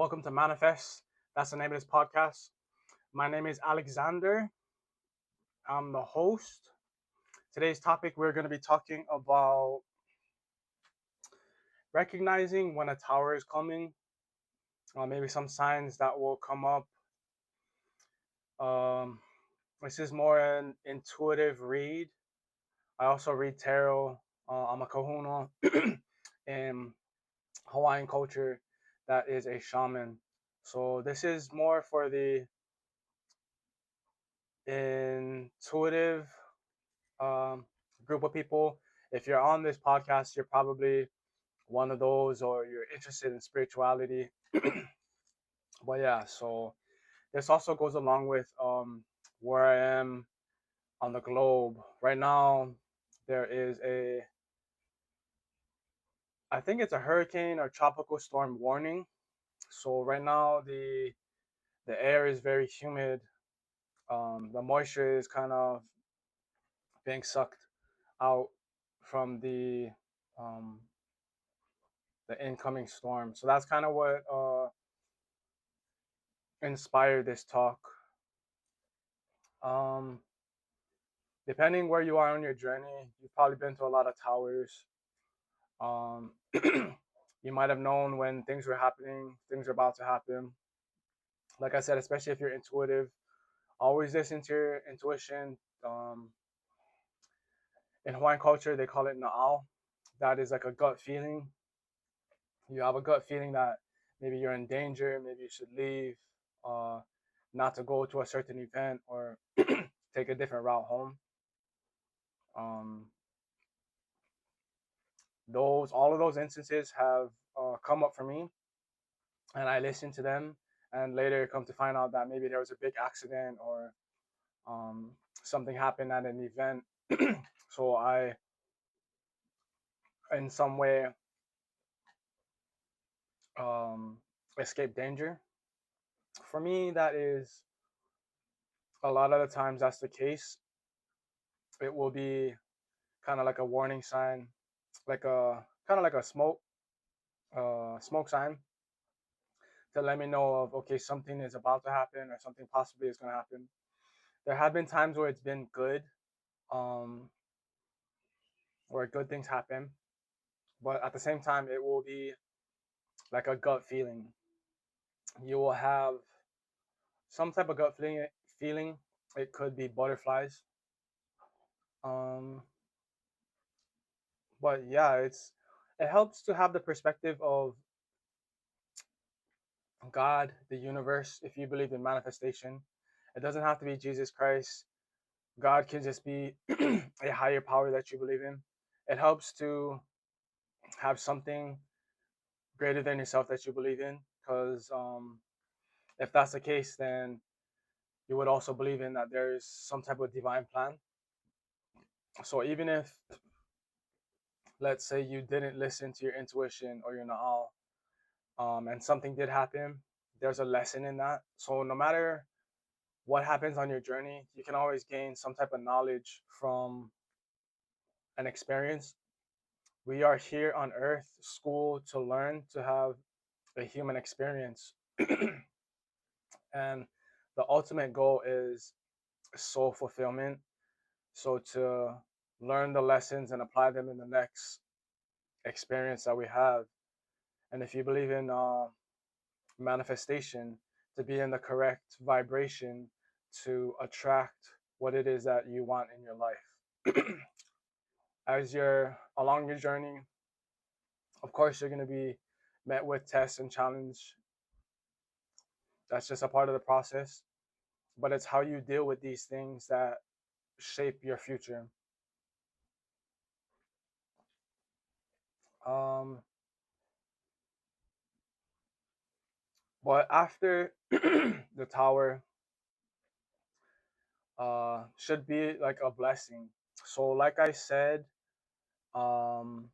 Welcome to Manifest. That's the name of this podcast. My name is Alexander. I'm the host. Today's topic, we're going to be talking about recognizing when a tower is coming, maybe some signs that will come up. Um, this is more an intuitive read. I also read tarot. I'm a kahuna in Hawaiian culture that is a shaman. So this is more for the intuitive um, group of people. If you're on this podcast, you're probably one of those, or you're interested in spirituality. But yeah, so this also goes along with where I am on the globe right now. There is I think it's a hurricane or tropical storm warning. So right now the air is very humid. The moisture is kind of being sucked out from um, the incoming storm. So that's kind of what inspired this talk. Um, Depending where you are on your journey, you've probably been to a lot of towers. Um, you might have known when things were happening, things are about to happen. Like I said, especially if you're intuitive, always listen to your intuition. Um, in Hawaiian culture, they call it na'au. That is like a gut feeling. You have a gut feeling that maybe you're in danger, maybe you should leave, uh, not to go to a certain event or take a different route home. Um, those all of those instances have come up for me, and I listen to them, and later come to find out that maybe there was a big accident or um, something happened at an event. So I, in some way, um, escape danger. For me, that is a lot of the times that's the case. It will be kind of like a warning sign, like a kind of like a smoke sign to let me know of, okay, something is about to happen or something possibly is going to happen. There have been times where it's been good, um, where good things happen, but at the same time, it will be like a gut feeling. You will have some type of gut feeling. Feeling. It could be butterflies. Um, but yeah, it helps to have the perspective of God, the universe. If you believe in manifestation, it doesn't have to be Jesus Christ. God can just be a higher power that you believe in. It helps to have something greater than yourself that you believe in, because if that's the case, then you would also believe in that there is some type of divine plan. So even if, let's say, you didn't listen to your intuition or your na'al, and something did happen, there's a lesson in that. So no matter what happens on your journey, you can always gain some type of knowledge from an experience. We are here on earth, school, to learn, to have a human experience. And the ultimate goal is soul fulfillment. So to learn the lessons and apply them in the next experience that we have. And if you believe in manifestation, to be in the correct vibration to attract what it is that you want in your life. As you're along your journey, of course, you're going to be met with tests and challenge. That's just a part of the process. But it's how you deal with these things that shape your future. Um, but after the tower, should be like a blessing. So, like I said, um,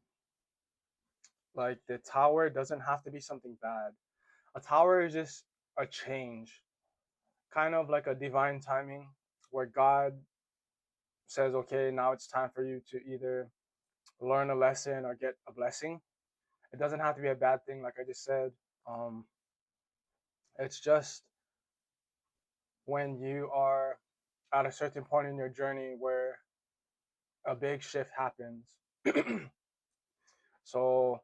like the tower doesn't have to be something bad. A tower is just a change, kind of like a divine timing where God says, okay, now it's time for you to either learn a lesson or get a blessing. It doesn't have to be a bad thing, like I just said. Um, It's just when you are at a certain point in your journey where a big shift happens. So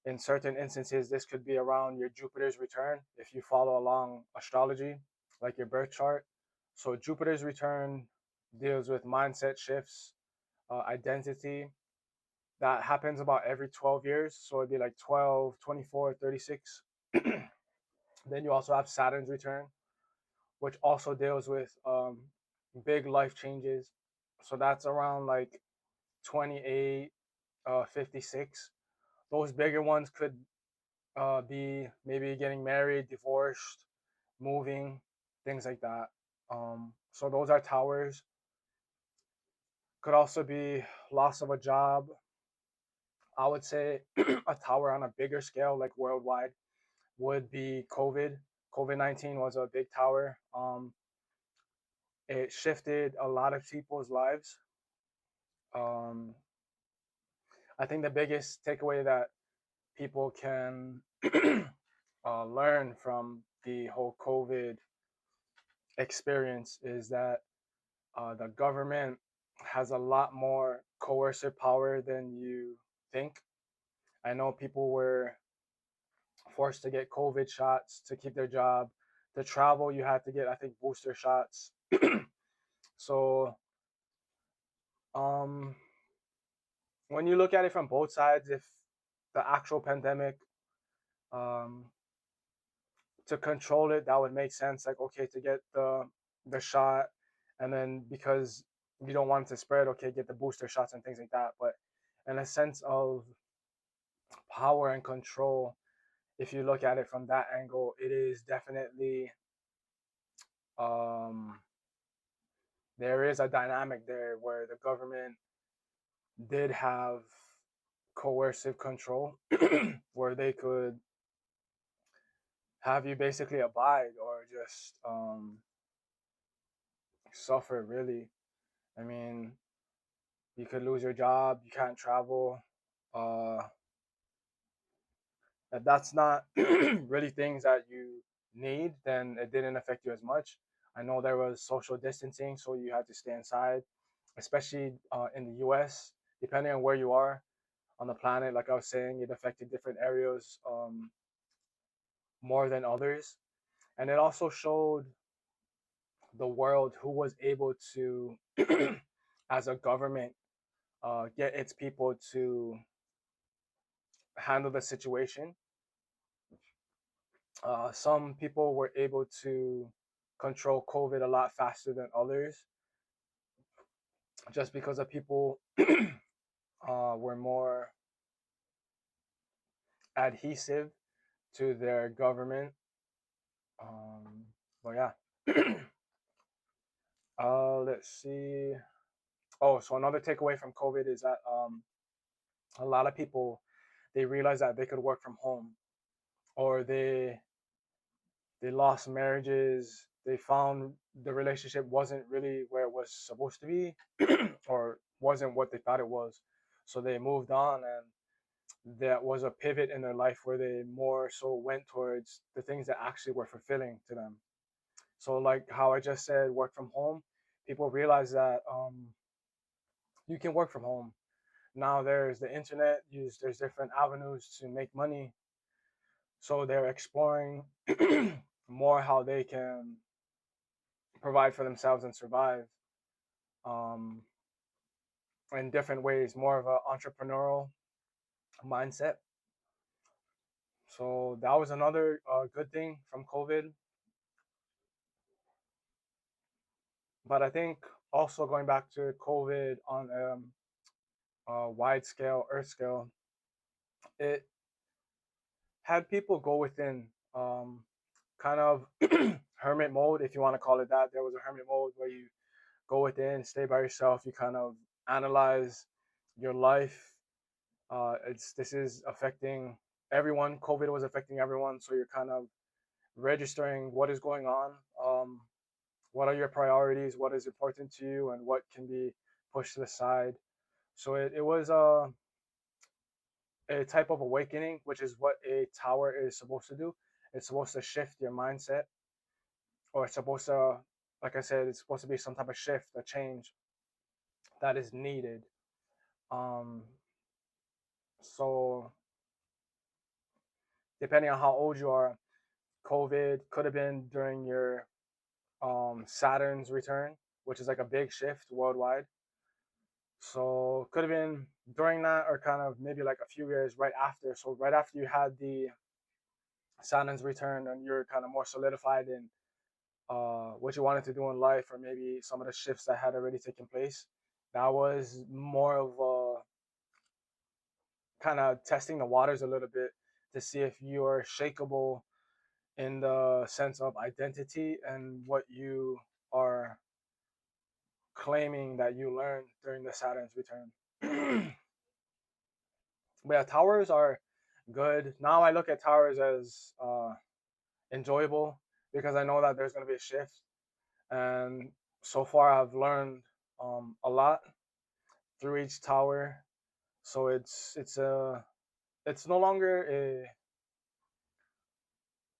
in certain instances, this could be around your Jupiter's return if you follow along astrology, like your birth chart. So Jupiter's return deals with mindset shifts, identity. That happens about every 12 years. So it'd be like 12, 24, 36. Then you also have Saturn's return, which also deals with big life changes. So that's around like 28, 56. Those bigger ones could be maybe getting married, divorced, moving, things like that. So those are towers. Could also be loss of a job. I would say a tower on a bigger scale, like worldwide, would be COVID. COVID-19 was a big tower. It shifted a lot of people's lives. Um, I think the biggest takeaway that people can learn from the whole COVID experience is that the government has a lot more coercive power than you think. I know people were forced to get COVID shots to keep their job. To travel, you had to get, I think, booster shots. So, um, when you look at it from both sides, if the actual pandemic, um, to control it, that would make sense. Like, okay, to get the shot, and then because you don't want it to spread, okay, get the booster shots and things like that. But in a sense of power and control, if you look at it from that angle, it is definitely um, there is a dynamic there where the government did have coercive control, where they could have you basically abide or just suffer. Really, I mean, you could lose your job, you can't travel. Uh, if that's not really things that you need, then it didn't affect you as much. I know there was social distancing, so you had to stay inside, especially in the US, depending on where you are on the planet. Like I was saying, it affected different areas more than others. And it also showed the world who was able to, as a government, get its people to handle the situation. Some people were able to control COVID a lot faster than others, just because of people were more adhesive to their government. Um, but yeah, let's see. Oh, so another takeaway from COVID is that a lot of people they realized that they could work from home, or they lost marriages. They found the relationship wasn't really where it was supposed to be, or wasn't what they thought it was. So they moved on, and that was a pivot in their life where they more so went towards the things that actually were fulfilling to them. So, like how I just said, work from home, people realize that you can work from home. Now there's the internet, there's different avenues to make money. So they're exploring more how they can provide for themselves and survive um, in different ways, more of an entrepreneurial mindset. So that was another good thing from COVID. But I think also going back to COVID on a wide scale, Earth scale, it had people go within kind of hermit mode, if you want to call it that. There was a hermit mode where you go within, stay by yourself. You kind of analyze your life. It's this is affecting everyone. COVID was affecting everyone, so you're kind of registering what is going on. What are your priorities? What is important to you, and what can be pushed to the side. So it was a type of awakening, which is what a tower is supposed to do. It's supposed to shift your mindset, or it's supposed to, like I said, it's supposed to be some type of shift, a change that is needed. Um, so depending on how old you are, COVID could have been during your Saturn's return, which is like a big shift worldwide. So could have been during that, or kind of maybe like a few years right after. So right after you had the Saturn's return and you're kind of more solidified in what you wanted to do in life, or maybe some of the shifts that had already taken place. That was more of a kind of testing the waters a little bit to see if you're shakable in the sense of identity and what you are claiming that you learned during the Saturn's return. But yeah, towers are good. Now I look at towers as enjoyable because I know that there's going to be a shift. And so far, I've learned a lot through each tower. So it's no longer a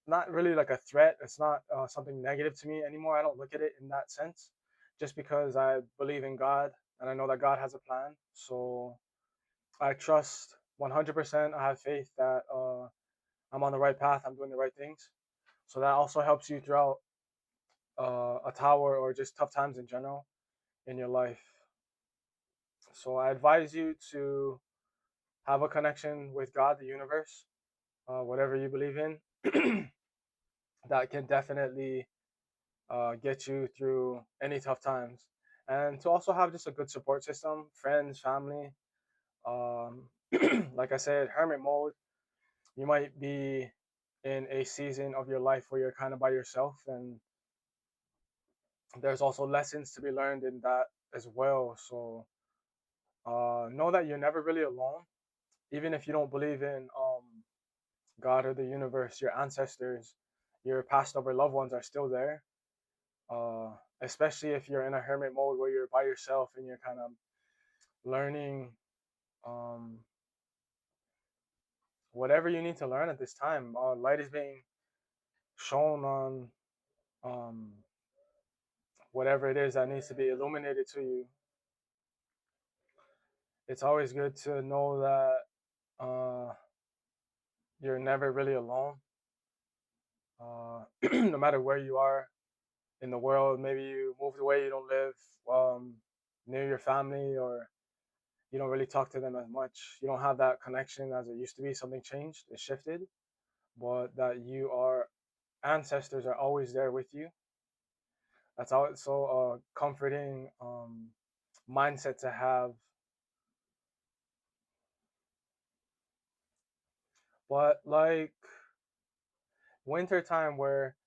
not really like a threat. It's not something negative to me anymore. I don't look at it in that sense, just because I believe in God and I know that God has a plan. So I trust 100%. I have faith that I'm on the right path. I'm doing the right things. So that also helps you throughout a tower or just tough times in general in your life. So I advise you to have a connection with God, the universe, whatever you believe in. That can definitely get you through any tough times. And to also have just a good support system, friends, family. Um, like I said, hermit mode, you might be in a season of your life where you're kind of by yourself, and there's also lessons to be learned in that as well. So know that you're never really alone, even if you don't believe in God or the universe. Your ancestors, your passed over loved ones are still there. Uh, Especially if you're in a hermit mode where you're by yourself and you're kind of learning um, whatever you need to learn at this time. Light is being shown on um, whatever it is that needs to be illuminated to you. It's always good to know that you're never really alone. No matter where you are in the world, maybe you moved away, you don't live um, near your family, or you don't really talk to them as much. You don't have that connection as it used to be. Something changed, it shifted, but that you are ancestors are always there with you. That's how it's so comforting mindset to have. But like winter time where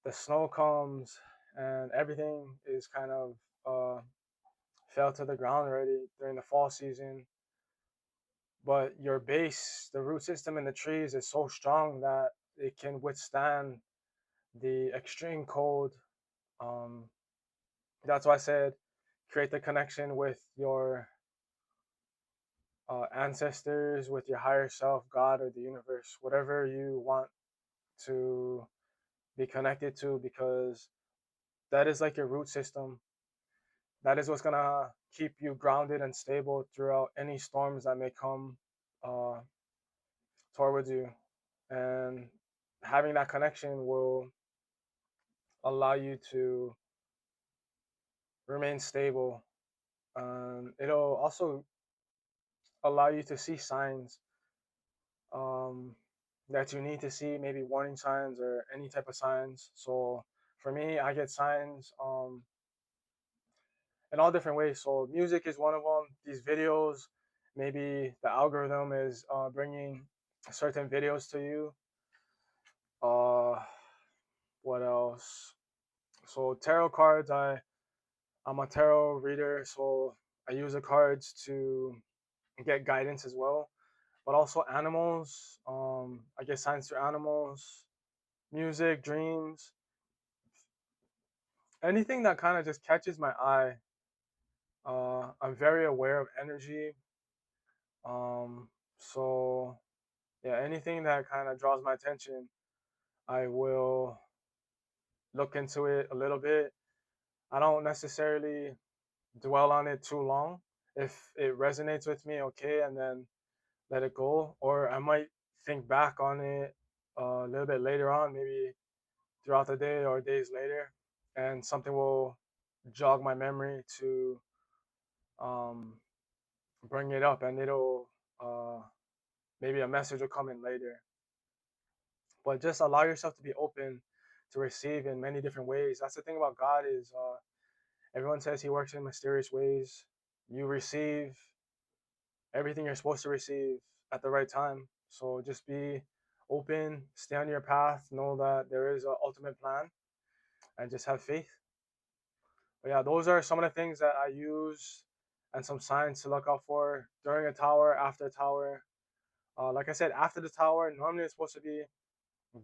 the snow comes and everything is kind of uh, fell to the ground already during the fall season, but your base, the root system in the trees is so strong that it can withstand the extreme cold. Um, that's why I said create the connection with your ancestors, with your higher self, God, or the universe, whatever you want to be connected to, because that is like your root system. That is what's gonna keep you grounded and stable throughout any storms that may come uh, towards you. And having that connection will allow you to remain stable. It'll also allow you to see signs um, that you need to see, maybe warning signs or any type of signs. So for me, I get signs in all different ways. So music is one of them. These videos, maybe the algorithm is bringing certain videos to you. Uh, what else? So tarot cards. I'm a tarot reader, so I use the cards to get guidance as well. But also animals. I get signs through animals, music, dreams, anything that kind of just catches my eye. I'm very aware of energy. So yeah, anything that kind of draws my attention, I will look into it a little bit. I don't necessarily dwell on it too long. If it resonates with me, okay, and then let it go. Or I might think back on it a little bit later on, maybe throughout the day or days later, and something will jog my memory to um, bring it up, and it'll uh, maybe a message will come in later. But just allow yourself to be open to receive in many different ways. That's the thing about God is everyone says He works in mysterious ways. You receive everything you're supposed to receive at the right time. So just be open, stay on your path, know that there is an ultimate plan, and just have faith. But yeah, those are some of the things that I use and some signs to look out for during a tower, after a tower. Like I said, after the tower, normally it's supposed to be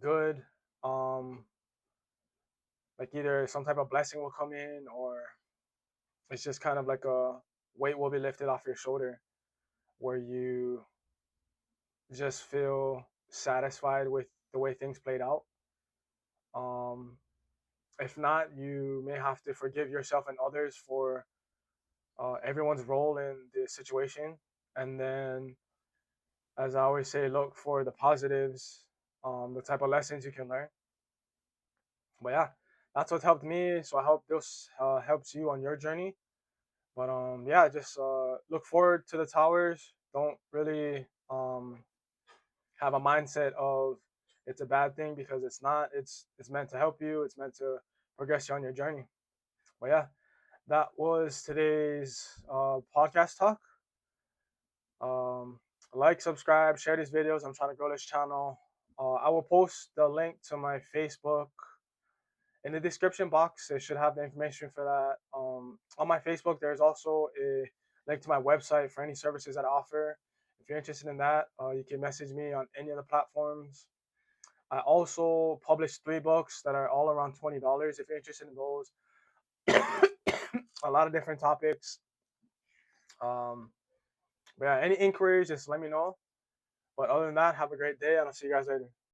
good. Um, like either some type of blessing will come in, or it's just kind of like a weight will be lifted off your shoulder, where you just feel satisfied with the way things played out. Um, if not, you may have to forgive yourself and others for everyone's role in the situation. And then, as I always say, look for the positives, the type of lessons you can learn. But yeah, that's what helped me. So I hope this helps you on your journey. But yeah, just look forward to the towers. Don't really have a mindset of it's a bad thing, because it's not. It's meant to help you. It's meant to progress you on your journey. But yeah, that was today's podcast talk. Um, like, subscribe, share these videos. I'm trying to grow this channel. I will post the link to my Facebook in the description box. It should have the information for that. On my Facebook, there's also a link to my website for any services that I offer. If you're interested in that, you can message me on any of the platforms. I also published 3 books that are all around $20 if you're interested in those. A lot of different topics. Um, but yeah, any inquiries, just let me know. But other than that, have a great day, and I'll see you guys later.